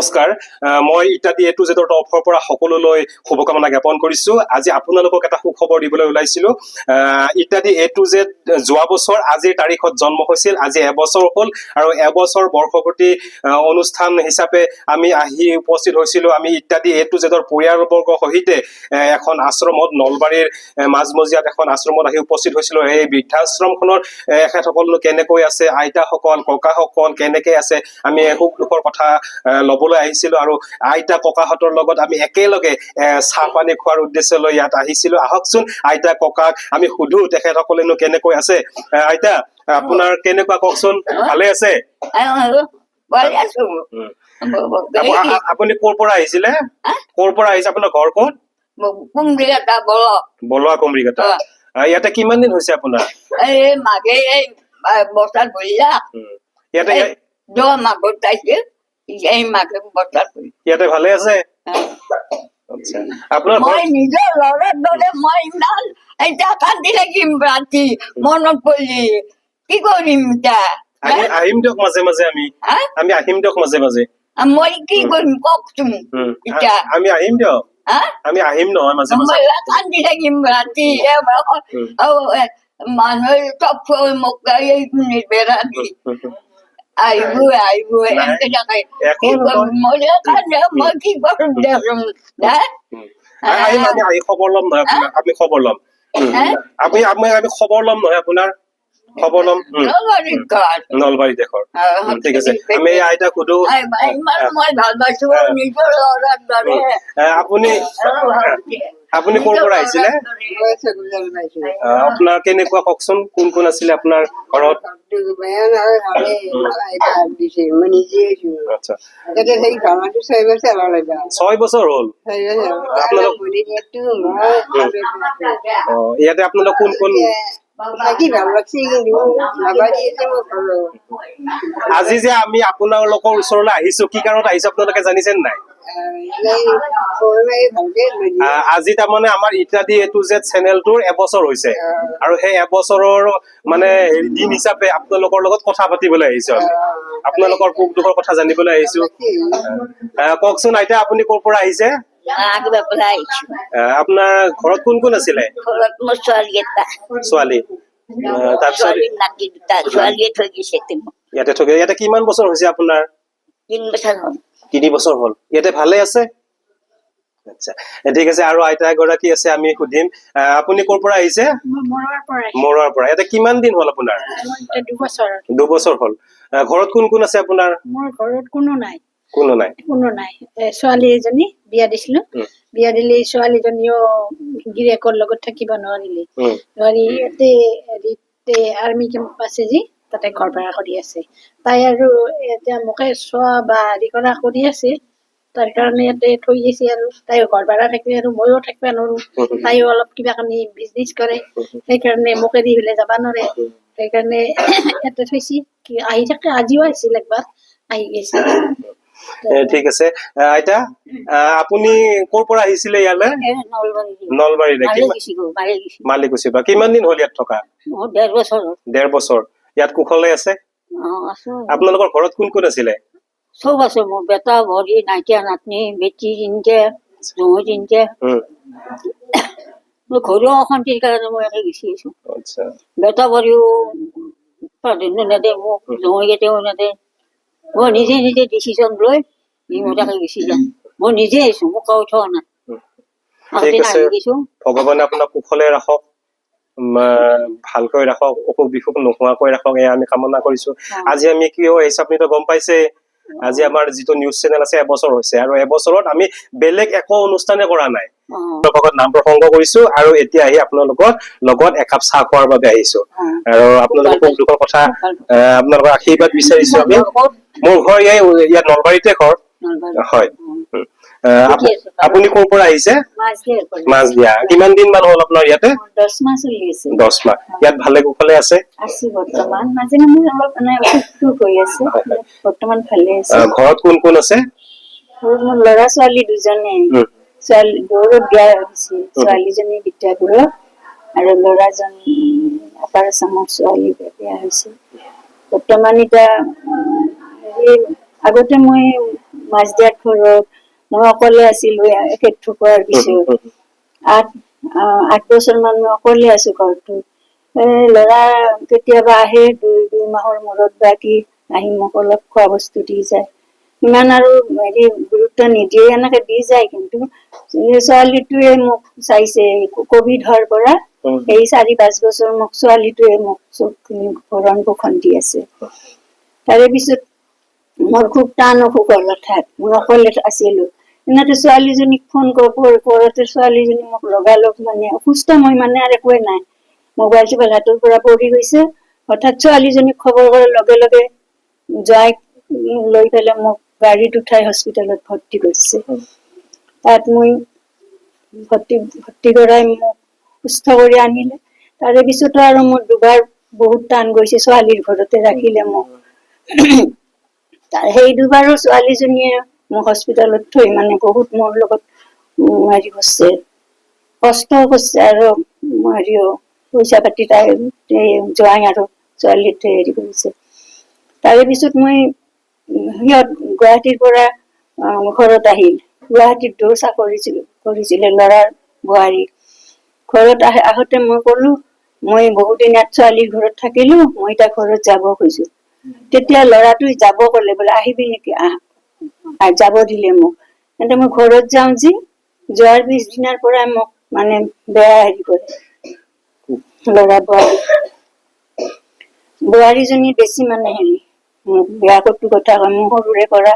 নমস্কাৰ মই ইত্যাদি এ টু জেডৰ তৰফৰ পৰা সকলোলৈ শুভকামনা জ্ঞাপন কৰিছো। আজি আপোনালোকক এটা সুখবৰ দিবলৈ ওলাইছিলো। ইত্যাদি এ টু জেড যোৱা বছৰ আজিৰ তাৰিখত জন্ম হৈছিল। আজি এবছৰ হ'ল আৰু এবছৰ বৰ্ষপূৰ্তি অনুষ্ঠান হিচাপে আমি আহি উপস্থিত হৈছিলো। আমি ইত্যাদি এ টু জেডৰ পৰিয়ালবৰ্গ সহিতে এখন আশ্ৰমত নলবাৰীৰ মাজমজিয়াত এখন আশ্ৰমত আহি উপস্থিত হৈছিলো। এই বৃদ্ধাশ্ৰমখনৰ এখেতসকলনো কেনেকৈ আছে, আইতাসকল ককাসকল কেনেকৈ আছে, আমি সুখ দুখৰ কথা লবলৈ আহিছিলো আৰু আইতা ককাহঁতৰ লগত আমি একেলগে চাহ পানী খোৱাৰ উদ্দেশ্য লৈ ইয়াত আহিছিলো। আহকচোন আইতা ককাক আমি সুধো তেখেতসকলেনো কেনেকৈ আছে। আইতা আপোনাৰ কেনেকুৱা কওকচোন, ভালে আছে? আপুনি ক'ৰ পৰা আহিছিলে? ক'ৰ পৰা আহিছে? আপোনাৰ ঘৰ ক'ত? বলোৱা কুমৰিঘাটা। ইয়াতে কিমান দিন হৈছে আপোনাৰ? ইয়াতে ইয়াতে ভালে আছে? আপোনাৰ মই নিজৰ ল'ৰাৰ দৰে মই ইমান এতিয়া কান্দি থাকিম ৰাতি মনত পৰিলে, কি কৰিম এতিয়া? আহিম দিয়ক মাজে মাজে, আমি আহিম দিয়ক মাজে মাজে। মই কি কৰিম কওকচোন এতিয়া? আমি আহিম দিয়ক, আমি আহিম নহয় মাজে মাজে। মই কান্দি থাকিম ৰাতি, মানুহে চব মোক বেৰা দি আহিব আহিব এনেকে থাকে। মই কি কৰিম দেচোন? আহিম, আমি আহি খবৰ ল'ম নহয় আপোনাক, আমি খবৰ ল'ম। আমি খবৰ ল'ম নহয় আপোনাৰ, খবৰ ল'ম। নলবাৰী দেশৰ, ঠিক আছে। আমি আইতাক সুধো। মই ভাল পাইছো নিজৰ ল'ৰাৰ দৰে। আপুনি ক'ৰ পৰা আহিছিলে? আপোনাৰ কেনেকুৱা কওকচোন, কোন কোন আছিলে আপোনাৰ ঘৰত? আচ্ছা, 6 বছৰ হ'ল ইয়াতে। আপোনালোক কোন কোন? আজি যে আমি আপোনালোকৰ ওচৰলৈ আহিছো, কি কাৰণত আহিছো আপোনালোকে জানিছে নাই? আজি তাৰমানে আমাৰ ইত্যাদি এ টু জেড চেনেলটোৰ এবছৰ হৈছে আৰু সেই এবছৰৰ মানে দিন হিচাপে আপোনালোকৰ লগত কথা পাতিবলৈ আহিছো। আমি আপোনালোকৰ সুখ দুখৰ কথা জানিবলৈ আহিছো। কওকচোন আইতা, আপুনি ক'ৰ পৰা আহিছে? আপোনাৰ ঘৰত কোন কোন আছিলে? ছোৱালী। তাৰপিছত ইয়াতে থৈ, ইয়াতে কিমান বছৰ হৈছে আপোনাৰ? 3 বছৰ হ'ল। ইয়াতে ভালে আছে? আচ্ছা, ঠিক আছে। আৰু আইতা এগৰাকী আছে, আমি সুধিম। আপুনি ক'ৰ পৰা আহিছে? মৰাৰ পৰা। ইয়াতে কিমান দিন হ'ল আপোনাৰ? 2 বছৰ হ'ল। ঘৰত কোন কোন আছে আপোনাৰ? মোৰ ঘৰত কোনো নাই। কোনো নাই? কোনো নাই। ছোৱালী এজনী বিয়া দিছিলো, বিয়া দিলে ছোৱালীজনীও গিৰিয়েকৰ লগত থাকিব নোৱাৰিলে। নোৱাৰি ইয়াতে আৰ্মি কেম্প আছে যি, তাতে ঘৰ ভাড়া কৰি আছে। তাই আৰু এতিয়া মোকে চোৱা বা হেৰি কৰা কৰি আছে, তাৰ কাৰণে ইয়াতে থৈ গৈছে। আৰু তাই ঘৰ ভাড়া থাকিলে আৰু ময়ো থাকিব নোৱাৰো। তাইও অলপ কিবা কানি বিজনেছ কৰে, সেইকাৰণে মোক এৰি পেলাই যাব নোৱাৰে। সেইকাৰণে ইয়াতে থৈছি। আহি থাকে, আজিও আহিছিল একবাৰ, আহি গৈছে। ঠিক আছে। আইতা আপুনি ক'ৰ পৰা আহিছিলে ইয়ালৈ? নলবাৰী। মালিকুচি পৰা। কিমান দিন হ'ল ইয়াত থকা? 1.5 বছৰ। 1.5 বছৰ। ইয়াত কুশলে আছে? আপোনালোকৰ ঘৰত কোন কোন আছিলে? চব আছে। মোৰ বেটা ভৰি, নাইকিয়া নাতনি, বেটি তিনটা, জুই তিনটা। ঘৰুৱা অশান্তিৰ কাৰণে মই ইয়াতে গুচি আহিছো। বেটা ভৰিও প্ৰাধান্য নেদে মোক, জুই কেইটাও নেদে। মই নিজে নিজে ডিচিশ্যন লৈ ইহঁতকে গুচি যাম। মই নিজে আহিছো, মোক কাও থোৱা নাই। ভগৱানে আপোনাক কুশলে ৰাখক, ভালকৈ ৰাখক, অসুখ বিসুখ নোহোৱাকৈ ৰাখক, এয়া আমি কামনা কৰিছো। আজি আমি কিয় আহিছো আপুনিতো গম পাইছে। আজি আমাৰ যিটো নিউজ চেনেল আছে এবছৰ হৈছে, আৰু এবছৰত আমি বেলেগ একো অনুষ্ঠানে কৰা নাই। নাম প্ৰসংগ কৰিছো আৰু এতিয়া আহি আপোনালোকৰ লগত একাপ চাহ খোৱাৰ বাবে আহিছো। আৰু আপোনালোকৰ সুখ দুখৰ কথা, আপোনালোকৰ আশীৰ্বাদ বিচাৰিছো আমি। মোৰ ঘৰ ইয়াত নলবাৰীতে ঘৰ। হয়। আপুনি ক'ৰ পৰা আহিছে? মাছদিয়া। কিমান দিন মান হ'ল আপোনাৰ ইয়াতে? 10 মাহ চলি আছে। 10 মাহ। ইয়াত ভালে কুশলে আছে? বৰ্তমান মাজে মাজে অলপ অসুখ হৈ আছে, বৰ্তমান ভালে আছে। ঘৰত কোন কোন আছে? মোৰ ল'ৰা ছোৱালী 2জনে। ছোৱালী দূৰত বিয়া হৈছে, ছোৱালীজনী বিদ্যাপুৰত আৰু ল'ৰাজন আপাৰ আছামত। ছোৱালী বিয়া হৈছে বৰ্তমান। এতিয়া আগতে মই মাজদিয়াত ঘৰত মই অকলে আছিলো এখেত ঢুকোৱাৰ পিছত 8 বছৰ মান মই অকলে আছো ঘৰটো। ল'ৰা কেতিয়াবা আহে 2 মাহৰ মূৰত বা কি আহি মোক অলপ খোৱা বস্তু দি যায়, ইমান আৰু হেৰি গুৰুত্ব নিদিয়ে, এনেকে দি যায়। কিন্তু ছোৱালীটোৱে মোক চাইছে কভিড হোৱাৰ পৰা এই 4-5 বছৰ মোক ছোৱালীটোৱে মোক চবখিনি ভৰণ পোষণ দি আছে। তাৰে পিছত মোৰ খুব টান অসুখ হ'ল হঠাৎ, মই অকলে আছিলো। এনেতে ছোৱালীজনীক ফোন কৰোতে ছোৱালীজনী মোক লগালগ মানে অসুস্থ, মই মানে আৰু একোৱে নাই, মোবাইল চোবাইল হাতৰ পৰা পৰি গৈছে। হঠাৎ ছোৱালীজনীক খবৰ কৰাৰ লগে লগে জোঁৱাইক লৈ পেলাই মোক গাড়ীত উঠাই হস্পিটেলত ভৰ্তি কৰিছে। তাত মই ভৰ্তি কৰাই মোক সুস্থ কৰি আনিলে। তাৰে পিছতো আৰু মোৰ দুবাৰ বহুত টান গৈছে, ছোৱালীৰ ঘৰতে ৰাখিলে মোক। সেই দুবাৰো ছোৱালীজনীয়ে মোক হস্পিটেলত থৈ মানে বহুত মোৰ লগত হেৰি কৰিছে, কষ্ট কৰিছে আৰু হেৰিও পইচা পাতি তাই জোঁৱাই আৰু ছোৱালীতে হেৰি কৰিছে। তাৰে পিছত মই গুৱাহাটীৰ পৰা ঘৰত আহিল। গুৱাহাটীত চাকৰি কৰিছিলে ল'ৰাৰ বোৱাৰী। ঘৰত আহোতে মই কলো মই বহুদিন ইয়াত ছোৱালীৰ ঘৰত থাকিলো, মই তাইৰ ঘৰত যাব খুজিছো। তেতিয়া ল'ৰাটো যাব কলে, বোলে আহিবি নেকি, যাব দিলে মোক। কিন্তু মই ঘৰত যাওঁ যি, যোৱাৰ পিছদিনাৰ পৰা মোক মানে বেয়া হেৰি কৰে ল'ৰা বোৱাৰীজনী বেছি মানে হেৰি মোক বেয়া কটু কথা কয়। মোৰ সৰুৰে পৰা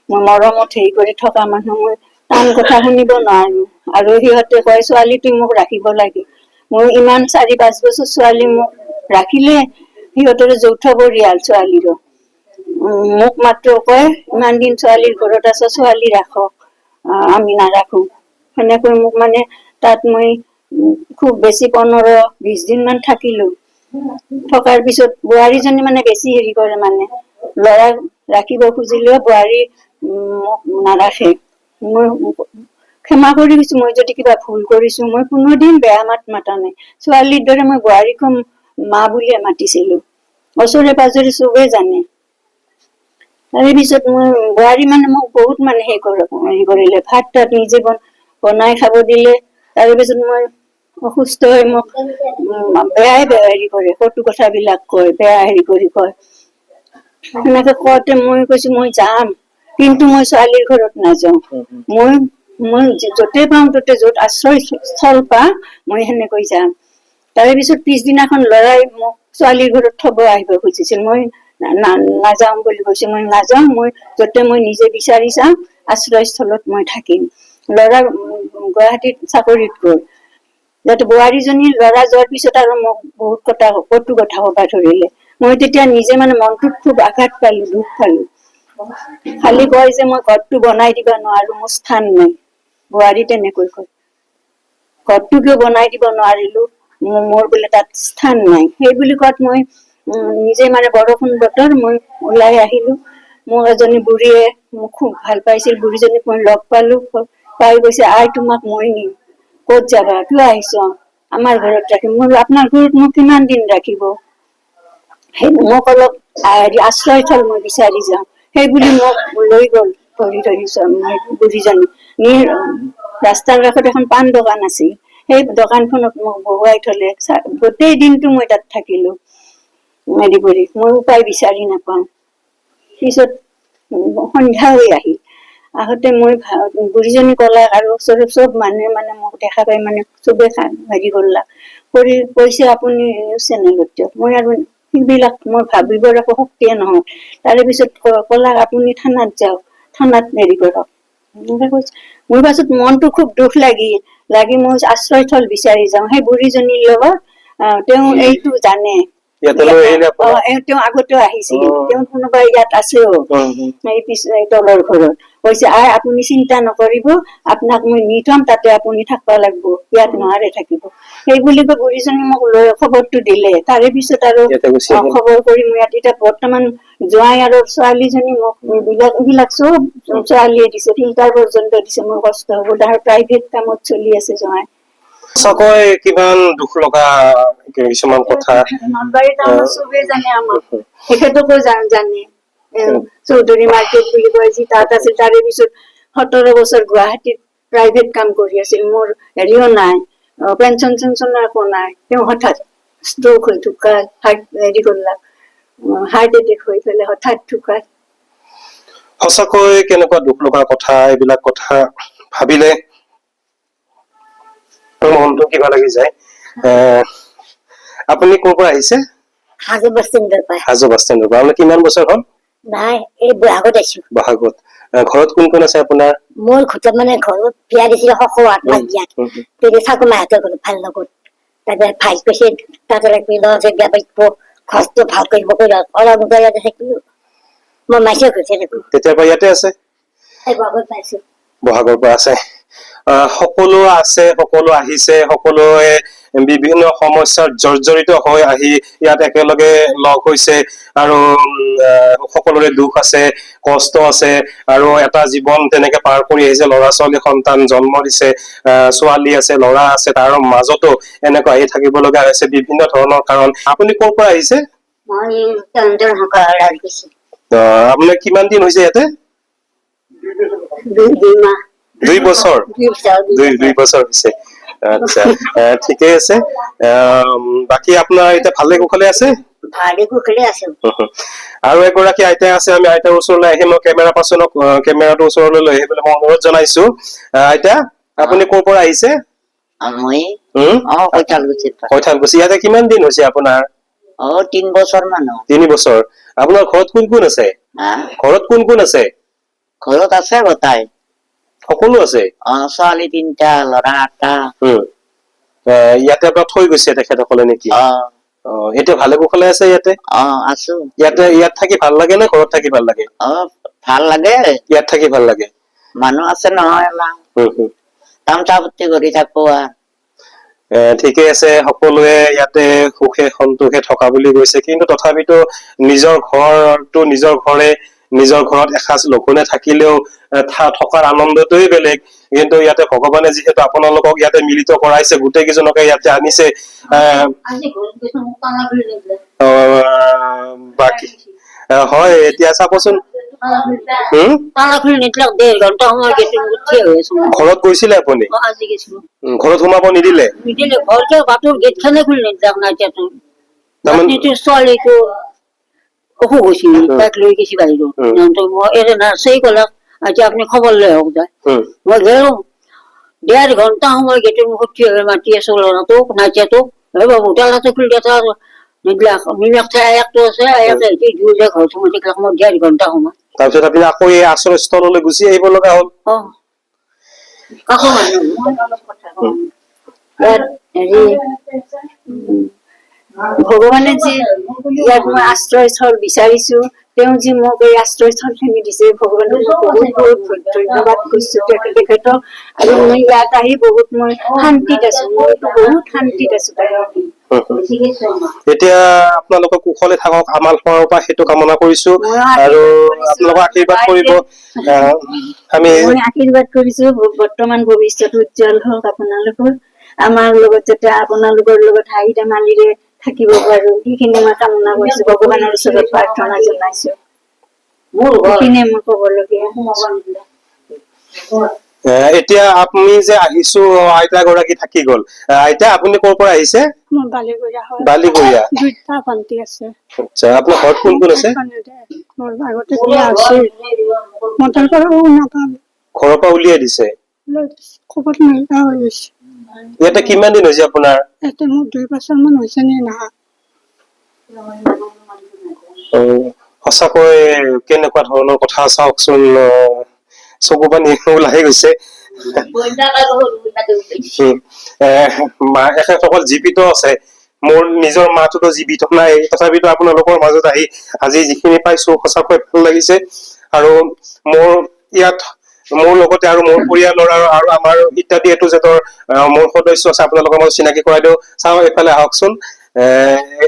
মই মৰমত হেৰি কৰি থকা মানুহ, মই টান কথা শুনিব নোৱাৰো। আৰু সিহঁতে কয় ছোৱালীটো মোক ৰাখিব লাগে। মোৰ ইমান 4-5 বছৰ ছোৱালী মোক ৰাখিলে, সিহঁতৰ যৌথ পৰিয়াল ছোৱালীৰো। মোক মাত্ৰ কয় ইমান দিন ছোৱালীৰ ঘৰত আছ, ছোৱালী ৰাখক, আমি নাৰাখো। সেনেকৈ মোক মানে তাত মই খুব বেছি 15-20 দিন মান থাকিলো। থকাৰ পিছত বোৱাৰীজনী মানে বেছি হেৰি কৰে, মানে ল'ৰাক ৰাখিব খুজিলেও বোৱাৰী মোক নাৰাখে। মই ক্ষমা কৰি দিছো, মই যদি কিবা ভুল কৰিছো। মই কোনোদিন বেয়া মাত মাতা নাই, ছোৱালীৰ দৰে মই বোৱাৰীকো মা বুলিয়ে মাতিছিলো, ওচৰে পাজৰে চবে জানে। তাৰে পিছত মই বোৱাৰী মানে মোক বহুত মানে হেৰি কৰিলে, ভাত তাত নিজে বনাই খাব দিলে। তাৰে পিছত মই অসুস্থ হৈ মোক বেয়াই হেৰি কৰে, কটু কথাবিলাক কয়, বেয়া হেৰি কৰি কয়। সেনেকে কওঁতে মই কৈছো মই যাম, কিন্তু মই ছোৱালীৰ ঘৰত নাযাওঁ। মই য'তে পাওঁ ততে, য'ত আশ্ৰয়স্থল পাওঁ মই সেনেকৈ যাম। তাৰে পিছত পিছদিনাখন ল'ৰাই মোক ছোৱালীৰ ঘৰত থব আহিব খুজিছিল, মই নাযাওঁ বুলি কৈছো। মই নাযাওঁ, মই য'তে মই নিজে বিচাৰি যাম আশ্ৰয়স্থলত মই থাকিম। ল'ৰা গুৱাহাটীত চাকৰিত গ'ল। যাতে বোৱাৰীজনী ল'ৰা যোৱাৰ পিছত আৰু মোক বহুত কটু কথা কব ধৰিলে। মই তেতিয়া নিজে মানে মনটোত খুব আঘাত পালো, দুখ পালো। খালি কয় যে মই ঘৰটো বনাই দিব নোৱাৰো, মোৰ স্থান নাই। বোৱাৰী তেনেকৈ কয়, ঘৰটো কিয় বনাই দিব নোৱাৰিলো, মোৰ বোলে তাত স্থান নাই। সেই বুলি কোৱাত মই নিজে মানে বৰষুণ বতৰ মই ওলাই আহিলো। মোক এজনী বুঢ়ীয়ে মোক খুব ভাল পাইছিল, বুঢ়ীজনীক মই লগ পালো, পাই কৈছে আই তোমাক মই নিম। ক'ত যাবা, কিয় আহিছ, আমাৰ ঘৰত ৰাখিম। মই আপোনাৰ ঘৰত মোক কিমান দিন ৰাখিব, মোক অলপ আশ্ৰয়স্থল মই বিচাৰি যাওঁ। সেই বুলি মোক লৈ গল ধৰি বুঢ়ীজনী নি ৰাস্তাৰ কাষত এখন পাণ দোকান আছিল, সেই দোকানখনত মোক বহুৱাই থলে। গোটেই দিনটো মই তাত থাকিলো হেৰি কৰি, মই উপায় বিচাৰি নাপাওঁ। পিছত সন্ধ্যা হৈ আহিল, আহোতে মই বুঢ়ীজনী কলা আৰু ওচৰত চব মানুহে মানে মোক দেখা পাই মানে চবে হেৰি কৰলা কৰি কৈছে আপুনি নিউজ চেনেলত দিয়ক। মই আৰু সেইবিলাক মই ভাবিবৰ একো শক্তিয়ে নহয়। তাৰে পিছত কলা আপুনি থানাত যাওক, থানাত হেৰি কৰক। মোৰ পাছত মনটো খুব দুখ লাগি মই আশ্ৰয়স্থল বিচাৰি যাওঁ সেই বুঢ়ীজনীৰ লগত। তেওঁ এইটো জানে, তেওঁ আগতেও আহিছিল, তেওঁ কোনোবাই ইয়াত আছেও এই তলৰ ঘৰত। কৈছে আই আপুনি চিন্তা নকৰিব, আপোনাক মই নি থম, তাতে আপুনি থাকিব লাগিব, ইয়াত নোৱাৰে থাকিব। সেই বুলি কৈ বুঢ়ীজনী মোক লৈ খবৰটো দিলে। তাৰে পিছত আৰু খবৰ কৰি মই ইয়াত এতিয়া বৰ্তমান জোঁৱাই আৰু ছোৱালীজনী মোক এইবিলাক চব ছোৱালীয়ে দিছে, ফিল্টাৰ পৰ্যন্ত দিছে। মোৰ কষ্ট হব, তাৰ প্ৰাইভেট কামত চলি আছে জোঁৱাই। সঁচাকৈ কিমান দুখ লগা কিছুমান কথা। নলবাৰী টাউনত চবেই জানে আমাক, তেখেতকো জানে। চৌধুৰী মাৰ্কেট বুলি কয় যি তাত আছিল। তাৰে পিছত 17 বছৰ গুৱাহাটীত প্ৰাইভেট কাম কৰি আছিল। মোৰ হেৰিও নাই, পেঞ্চন চেঞ্চনৰ একো নাই। তেওঁ হঠাৎ ষ্ট্ৰোক হৈ ঢুকাল, হেৰি কৰলাক, হাৰ্ট এটেক হৈ পেলাই হঠাৎ ঢুকাল। সঁচাকৈ কেনেকুৱা দুখ লগা কথা, এইবিলাক কথা ভাবিলে মনটো কিবা লাগি যায়। আপুনি ক'ৰ পৰা আহিছে? হাজো বাছ ষ্টেণ্ডৰ পৰা। হাজো বাছ ষ্টেণ্ডৰ পৰা। আপোনাৰ কিমান বছৰ হ'ল? নাই, এই বহাগত আছো। বহাগত। ঘৰত কোন কোন আছে আপোনাৰ? মোৰ ঘৰত মানে ঘৰত বিয়া দিছিলে 6-8 বিয়াত। তেতিয়া চাকু মাহঁতৰ ঘৰত ভাল লগত। তাৰপিছত ভাই কৈছে তাতে ৰাখি ল'ৰা বিয়া পাতিব, ঘৰটো ভাল কৰিব কৈ অলপ ইয়াতে থাকিলো। মই মাইছে ঘৰতে থাকো। তেতিয়াৰ পৰা ইয়াতে আছে? বহাগত পাইছো। বহাগৰ পৰা আছে। সকলো আছে, সকলো আহিছে, সকলোৱে বিভিন্ন সমস্যাত জৰ্জৰিত হৈ আহি ইয়াত একেলগে লগ হৈছে আৰু সকলোৰে দুখ আছে, কষ্ট আছে আৰু এটা জীৱন তেনেকে পাৰ কৰি আহিছে। ল'ৰা ছোৱালী সন্তান জন্ম দিছে, ছোৱালী আছে, ল'ৰা আছে, তাৰ মাজতো এনেকুৱা আহি থাকিব লগা হৈছে বিভিন্ন ধৰণৰ কাৰণ। আপুনি ক'ৰ পৰা আহিছে? মই আপোনাৰ কিমান দিন হৈছে ইয়াতে? 2 মাহ। 2 বছৰ? 2 বছৰ হৈছে। আচ্ছা, ঠিকেই আছে। বাকী আপোনাৰ এতিয়া ভালে কুশলে আছে? ভালে কুশলে আছে। আৰু এগৰাকী আইতা আছে, আমি আইতাৰ ওচৰলৈ আহি মই কেমেৰা পাৰ্চনক কেমেৰাটো ওচৰলৈ লৈ আহিবলৈ মই অনুৰোধ জনাইছো। আইতা, আপুনি ক'ৰ পৰা আহিছে? মই কৈঠালকুছি। ইয়াতে কিমান দিন হৈছে আপোনাৰ? 3 বছৰ মান। 3 বছৰ। আপোনাৰ ঘৰত কোন কোন আছে? ঘৰত কোন কোন আছে? ঘৰত আছে গোটাই সকলো আছে? ছোৱালী 3টা, ল'ৰা 8টা। ইয়াতে আপোনাক থৈ গৈছে তেখেতসকলে নেকি? এতিয়া ভালে কুশলে আছে ইয়াতে? আছো। ইয়াত থাকি ভাল লাগে নে ঘৰত থাকি ভাল লাগে? ভাল লাগে। ইয়াত থাকি ভাল লাগে। মানুহ আছে নহয়, কাম চাপত্তি কৰি থাকো। ঠিকে আছে, সকলোৱে ইয়াতে সুখে সন্তোষে থকা বুলি কৈছে, কিন্তু তথাপিতো নিজৰ ঘৰটো নিজৰ ঘৰে, নিজৰ ঘৰত এসাঁজ লঘোণে থাকিলেও থকাৰ আনন্দটোৱে বেলেগ। কিন্তু ইয়াতে ভগৱানে যিহেতু আপোনালোকক ইয়াতে মিলিত কৰাইছে, গোটেই কেইজনকে ইয়াতে আনিছে, বাকী হয়। এতিয়া চাবচোন, ঘৰত গৈছিলে আপুনি? ঘৰত সোমাব নিদিলে? ছোৱালীটো অসুখ হৈছিল, তাক লৈ গৈছি বাহিৰত। মই নাৰ্ছেই ক'লাক আজি আপুনি খবৰ লৈ আহক যায়। মই গেলো 1.5 ঘন্টা সময় গেটৰ মুখত থিয় হৈ মাতি আছো ল'ৰাটোক, নাইকিয়াটোক। বাবু তালাটো খুলি দিয়া, একটো আছে, ঘৰত সোমাই থাকিলাক। মই 1.5 ঘন্টা সময়। তাৰপিছত আপুনি আকৌ এই আশ্ৰয়স্থললৈ গুচি আহিব লগা হ'ল? কাকো মানুহ হেৰি ভগৱানে যি ইয়াত মই আশ্ৰয়স্থল বিচাৰিছো, তেওঁ যি মোক এই আশ্ৰয়স্থল খিনি দিছে, ভগৱানক বহুত বহুত ধন্যবাদ কৈছো তেখেতক। আৰু মই ইয়াত আহি বহুত মই শান্তিত আছো, মইতো বহুত শান্তিত আছো। এতিয়া আপোনালোকে কুশলে থাকক, আমাৰ ফালৰ পৰা সেইটো কামনা কৰিছো আৰু আপোনালোকক আশীৰ্বাদ কৰিব। মই আশীৰ্বাদ কৰিছো বৰ্তমান ভৱিষ্যত উজ্জ্বল হওক আপোনালোকৰ, আমাৰ লগত যাতে আপোনালোকৰ লগত হাঁহি ধেমালিৰে থাকিব পাৰো, সেইখিনি মই কামনা কৰিছো, ভগৱানৰ ওচৰত প্ৰাৰ্থনা জনাইছো। সেইখিনিয়ে মই ক'বলগীয়া। এতিয়া আপুনি যে আহিছো, আইতা গৰাকী থাকি গল। আইতা, আপুনি ক'ৰ পৰা আহিছে? মই বালিগৰীয়া হয়। বালিগৰীয়া। 2টা ভন্টি আছে। আচ্ছা, আপোনাৰ ঘৰত কোন কোন আছে? মোৰ আগতে বিয়া আছিল, মই তাৰ পৰা নাপালো। ঘৰৰ পৰা উলিয়াই দিছে? ক'ৰবাত নাইকিয়া হৈ গৈছে। ইয়াতে কিমান দিন হৈছে আপোনাৰ? ইয়াতে মোৰ 2 বছৰ মান হৈছে নে নাহা। সঁচাকৈ কেনেকুৱা ধৰণৰ কথা, চাওকচোন, চকু পানী ওলাই গৈছে। এখেতসকল জীৱিত আছে, মোৰ নিজৰ মাটোতো জীৱিত নাই, তথাপিতো আপোনালোকৰ মাজত আহি আজি যিখিনি পাইছো সঁচাকৈ ভাল লাগিছে। আৰু মোৰ ইয়াত মোৰ লগতে আৰু মোৰ পৰিয়ালৰ আৰু আমাৰ ইত্যাদি A to Z মোৰ সদস্য আছে, আপোনালোকৰ মাজত চিনাকি কৰাই দিওঁ। চাওঁ এইফালে আহকচোন।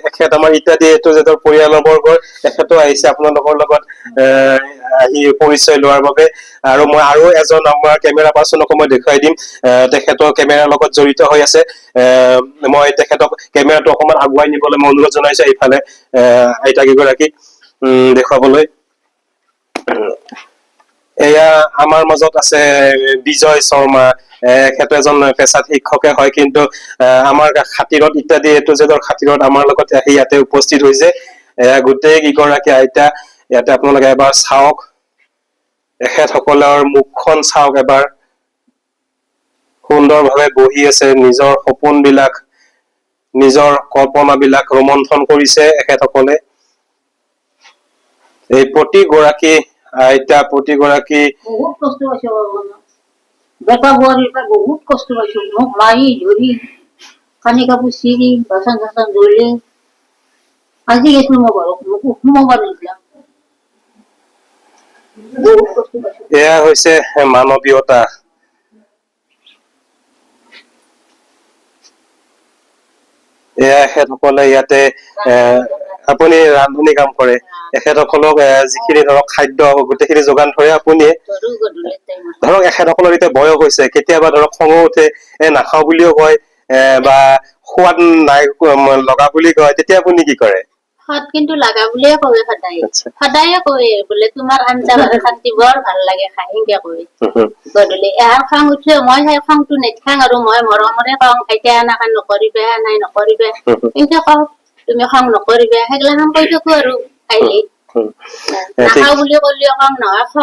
এখেত আমাৰ ইত্যাদি A to Z পৰিয়ালৰ বৰ্গৰ, এখেতো আহিছে আপোনালোকৰ লগত আহি পৰিচয় লোৱাৰ বাবে। আৰু মই আৰু এজন আমাৰ কেমেৰা পাৰ্চনকো মই দেখুৱাই দিম, তেখেতৰ কেমেৰাৰ লগত জড়িত হৈ আছে। মই তেখেতক কেমেৰাটো অকমান আগুৱাই নিবলৈ মই অনুৰোধ জনাইছো, এইফালে আইতা কেইগৰাকীক দেখুৱাবলৈ। এয়া আমাৰ মাজত আছে বিজয় শৰ্মা, এখেত এজন পেছাত শিক্ষকে হয়, কিন্তু আমাৰ খাতিৰত ইত্যাদি এইটো জেদৰ খাতিৰত আমাৰ লগত আহি ইয়াতে উপস্থিত হৈছে। গোটেই কেইগৰাকী আইতা ইয়াতে আপোনালোকে এবাৰ চাওক, এখেতসকলৰ মুখখন চাওক এবাৰ, সুন্দৰভাৱে বহি আছে, নিজৰ সপোনবিলাক, নিজৰ কল্পনাবিলাক ৰোমন্থন কৰিছে এখেতসকলে। এই প্ৰতিগৰাকী আইতা, প্ৰতিগৰাকী বহুত কষ্ট পাইছো বেটা বোৱাৰীৰ পৰা বহুত কষ্ট পাইছো, মোক মাৰি ধৰি কানি কাপোৰ চিৰি বাচন চাচন ধৰিলে আজি গেছিলো মই ঘৰত, মোকো সোমাব নিদিলা, বহুত কষ্ট পাইছো। এয়া হৈছে মানৱীয়তা। এয়া এখেতসকলে ইয়াতে আপুনি ৰান্ধনি কাম কৰে, এখেতসকলক যিখিনি ধৰক খাদ্য গোটেইখিনি যোগান ধৰে আপুনিয়ে। ধৰো গধূলি টাইমত ধৰক এখেতসকলৰ এতিয়া বয়স হৈছে, কেতিয়াবা ধৰক খঙো উঠে, নাখাও বুলিও কয়, বা সোৱাদ নাই লগা বুলি কয়, তেতিয়া আপুনি কি কৰে? হাত কিন্তু লাগা বুলিয়ে কয় সদায়, সদায়ে কয় বোলে তোমাৰ আঞ্জা ভাত খান্তি বৰ ভাল লাগে খাই, সেনেকে কয় গধূলি। এহাৰ খং উঠে মই সেই খংটো নেথাং আৰু মই মৰমৰে কওঁ, এতিয়া এনেকে নকৰিবা, নাই নকৰিবা, এনেকে কওঁ, তুমি খং নকৰিবা, সেইগিলাখান কৈ থাকো আৰু খাইলে। নাখাও বুলি কলেও কওঁ নহয় খ,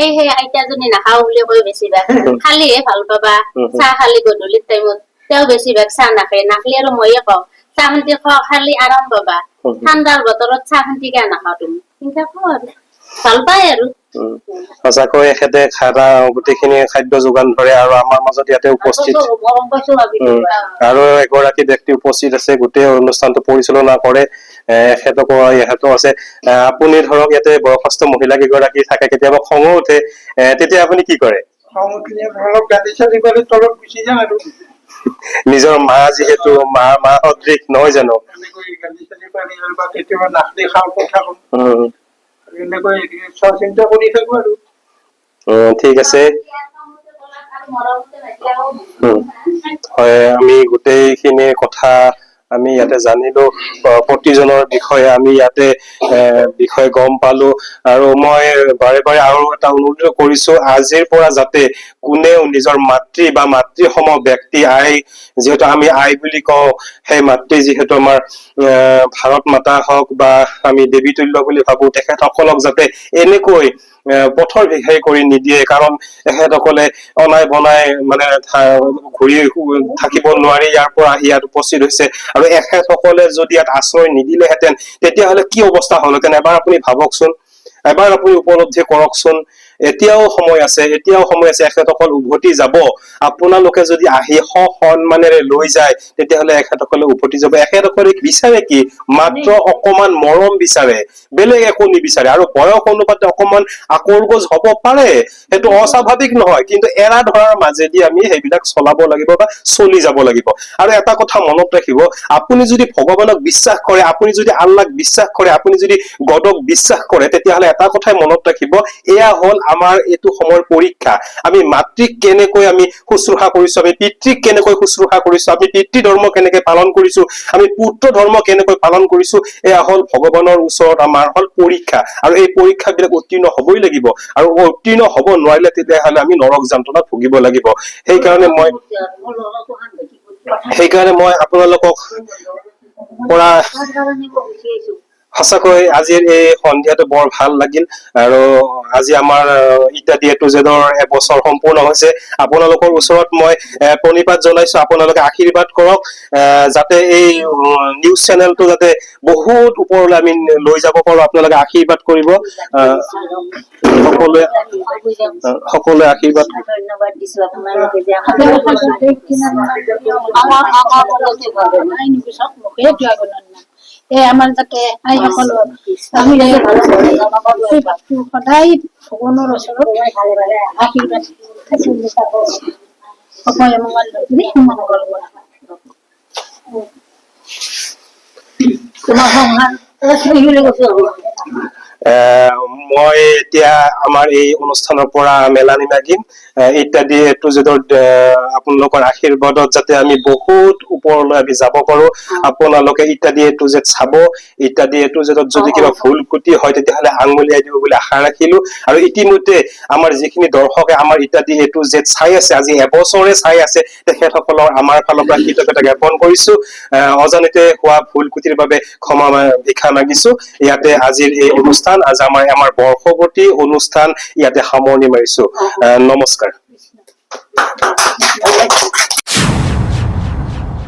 এই সেই আইতাজনী নাখাও বুলি কৈ বেছিভাগ খালিহে ভাল পাবা, চাহ খালি গধূলি টাইমত, তেওঁ বেছিভাগ চাহ নাখায়, নাখালে আৰু ময়ে কওঁ চাহ খান্তি খালি আৰাম পাবা, ঠাণ্ডাৰ বতৰত চাহ খান্তি কিয় নাখাও তুমি, সেনেকে কওঁ আৰু ভাল পায় আৰু। সঁচাকৈ এখেতে গোটেইখিনি খাদ্য যোগান ধৰে আৰু আমাৰ মাজত ইয়াতে উপস্থিত মৰম পাইছো আৰু এগৰাকী ব্যক্তি উপস্থিত আছে, গোটেই অনুষ্ঠানটো পৰিচালনা কৰে, এখেতো আছে। আপুনি ধৰক ইয়াতে বয়সস্থ মহিলা কেইগৰাকী থাকে, কেতিয়াবা খঙো উঠে, তেতিয়া আপুনি কি কৰে? খং উঠিলে ধৰক গালি চালি পাৰি তলত গুচি যাম আৰু নিজৰ মা যিহেতু মা সদৃশ নহয় জানো, এনেকৈ গালি চালি পাৰি আৰু বা কেতিয়াবা নাচনি খাওঁ কথা কওঁ, এনেকৈ চোৱা চিন্তা কৰি থাকো আৰু। ঠিক আছে, হয় আমি গোটেইখিনি কথা আমি ইয়াতে জানিলো, প্ৰতিজনৰ বিষয়ে আমি ইয়াতে বিষয়ে গম পালো, আৰু মই বাৰে বাৰে আৰু এটা অনুৰোধ কৰিছো, আজিৰ পৰা যাতে কোনেও নিজৰ মাতৃ বা মাতৃসম ব্যক্তি, আই যিহেতু আমি আই বুলি কওঁ, সেই মাতৃ যিহেতু আমাৰ ভাৰত মাতা হওক বা আমি দেৱী তুল্য বুলি ভাবো, তেখেতসকলক যাতে এনেকৈ পথৰ ভিখাৰী কৰি নিদিয়ে, কাৰণ এখেতসকলে অনাই বনাই মানে ঘূৰি থাকিব নোৱাৰি ইয়াৰ পৰা আহি ইয়াত উপস্থিত হৈছে, আৰু এখেতসকলে যদি ইয়াত আশ্ৰয় নিদিলেহেঁতেন তেতিয়াহলে কি অৱস্থা হলহেঁতেন, এবাৰ আপুনি ভাবকচোন, এবাৰ আপুনি উপলব্ধি কৰকচোন। এতিয়াও সময় আছে, এখেতসকল উভতি যাব, আপোনালোকে যদি আহি সন্মানেৰে লৈ যায় তেতিয়াহলে এখেতসকলে উভতি যাব। এখেতসকলে বিচাৰে কি? মাত্ৰ অকমান মৰম বিচাৰে, বেলেগ একো নিবিচাৰে, আৰু বয়স অনুপাতে অকমান আকোৰগোজ হব পাৰে, সেইটো অস্বাভাৱিক নহয়, কিন্তু এৰা ধৰাৰ মাজেদি আমি সেইবিলাক চলাব লাগিব বা চলি যাব লাগিব। আৰু এটা কথা মনত ৰাখিব, আপুনি যদি ভগৱানক বিশ্বাস কৰে, আপুনি যদি আল্লাহক বিশ্বাস কৰে, আপুনি যদি গডক বিশ্বাস কৰে, তেতিয়াহলে এটা কথাই মনত ৰাখিব, এয়া হল আমাৰ এইটো সময়ৰ পৰীক্ষা। আমি মাতৃক কেনেকৈ আমি শুশ্ৰূষা কৰিছো, আমি পিতৃক কেনেকৈ শুশ্ৰূষা কৰিছো, আমি পিতৃ ধৰ্ম কেনেকৈ পালন কৰিছো, আমি পুত্ৰ ধৰ্ম কেনেকৈ পালন কৰিছো, এয়া হল ভগৱানৰ ওচৰত আমাৰ হল পৰীক্ষা, আৰু এই পৰীক্ষাবিলাক উত্তীৰ্ণ হবই লাগিব, আৰু উত্তীৰ্ণ হব নোৱাৰিলে তেতিয়াহলে আমি নৰক যন্ত্ৰণাত ভুগিব লাগিব। সেইকাৰণে মই আপোনালোকক পৰা সঁচাকৈ আজিৰ এই সন্ধিয়াটো বৰ ভাল লাগিল, আৰু আজি আমাৰ ইত্যাদি A to Z এবছৰ সম্পূৰ্ণ হৈছে। আপোনালোকৰ ওচৰত মই প্ৰণিপাত জনাইছো, আপোনালোকে আশীৰ্বাদ কৰক, যাতে এই নিউজ চেনেলটো যাতে বহুত ওপৰলৈ আমি লৈ যাব পাৰো, আপোনালোকে আশীৰ্বাদ কৰিব, সকলোৱে আশীৰ্বাদ। ধন্যবাদ দিছো আপোনালোকে যে আমাৰ যাতে আইসকল আমি সদায় ভগৱানৰ ওচৰত আশীৰ্বাদ তোমাৰ সংসাৰ মই এতিয়া আমাৰ এই অনুষ্ঠানৰ পৰা মেলানি মাগিম ইত্যাদি A to Z আপোনালোকৰ আশীৰ্বাদত যাতে আমি বহুত ওপৰলৈ আমি যাব পাৰো আপোনালোকে ইত্যাদি A to Z চাব ইত্যাদি A to Z যদি কিবা ভুল ক্ৰুটি হয় তেতিয়াহ'লে আঙুলিয়াই দিব বুলি আশা ৰাখিলো আৰু ইতিমধ্যে আমাৰ যিখিনি দৰ্শকে আমাৰ ইত্যাদি A to Z চাই আছে আজি এবছৰে চাই আছে তেখেতসকলৰ আমাৰ ফালৰ পৰা কৃতজ্ঞতা জ্ঞাপন কৰিছো অজানিতে হোৱা ভুল ক্ৰুটিৰ বাবে ক্ষমা ভিক্ষা মাগিছো ইয়াতে আজিৰ এই অনুষ্ঠান আজ আমাৰ বৰ্ষৱৰ্তী অনুষ্ঠান ইয়াতে সামৰণি মাৰিছো নমস্কাৰ